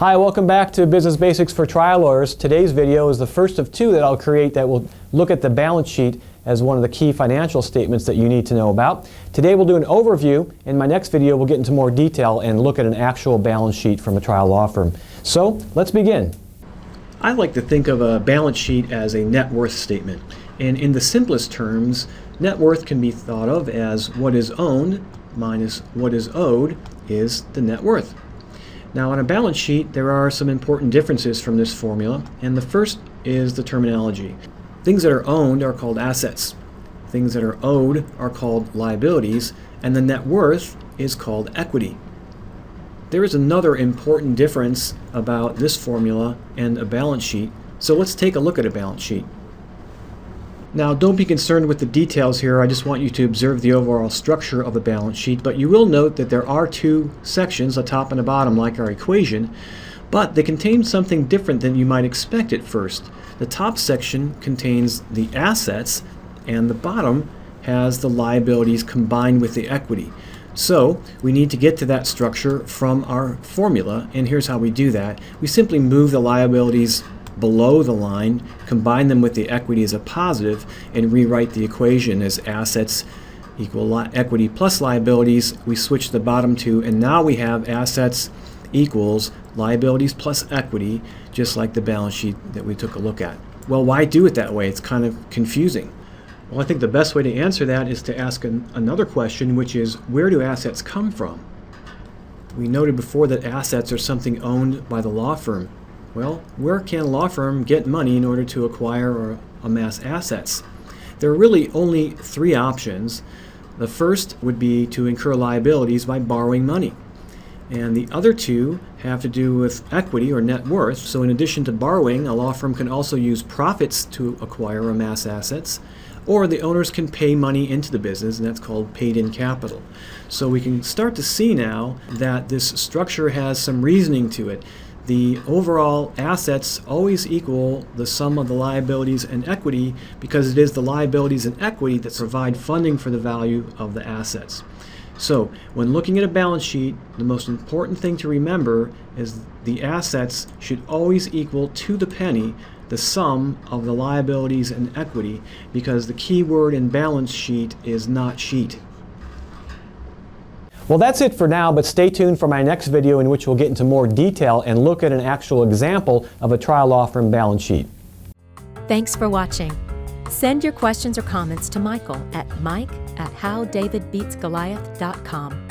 Hi, welcome back to Business Basics for Trial Lawyers. Today's video is the first of two that I'll create that will look at the balance sheet as one of the key financial statements that you need to know about. Today we'll do an overview. In my next video we'll get into more detail and look at an actual balance sheet from a trial law firm. So let's begin. I like to think of a balance sheet as a net worth statement. And in the simplest terms, net worth can be thought of as what is owned minus what is owed is the net worth. Now on a balance sheet there are some important differences from this formula, and the first is the terminology. Things that are owned are called assets. Things that are owed are called liabilities, and the net worth is called equity. There is another important difference about this formula and a balance sheet, so let's take a look at a balance sheet. Now don't be concerned with the details here, I just want you to observe the overall structure of a balance sheet, but you will note that there are two sections, a top and a bottom like our equation, but they contain something different than you might expect at first. The top section contains the assets and the bottom has the liabilities combined with the equity. So we need to get to that structure from our formula, and here's how we do that. We simply move the liabilities below the line, combine them with the equity as a positive, and rewrite the equation as assets equal equity plus liabilities. We switch the bottom two, and now we have assets equals liabilities plus equity, just like the balance sheet that we took a look at. Well, why do it that way? It's kind of confusing. Well, I think the best way to answer that is to ask another question, which is, where do assets come from? We noted before that assets are something owned by the law firm. Well, where can a law firm get money in order to acquire or amass assets? There are really only three options. The first would be to incur liabilities by borrowing money. And the other two have to do with equity or net worth. So in addition to borrowing, a law firm can also use profits to acquire or amass assets, or the owners can pay money into the business, and that's called paid-in capital. So we can start to see now that this structure has some reasoning to it. The overall assets always equal the sum of the liabilities and equity because it is the liabilities and equity that provide funding for the value of the assets. So when looking at a balance sheet, the most important thing to remember is the assets should always equal to the penny the sum of the liabilities and equity, because the key word in balance sheet is not sheet. Well, that's it for now, but stay tuned for my next video in which we'll get into more detail and look at an actual example of a trial law firm balance sheet. Thanks for watching. Send your questions or comments to Michael at mike@howdavidbeatsgoliath.com.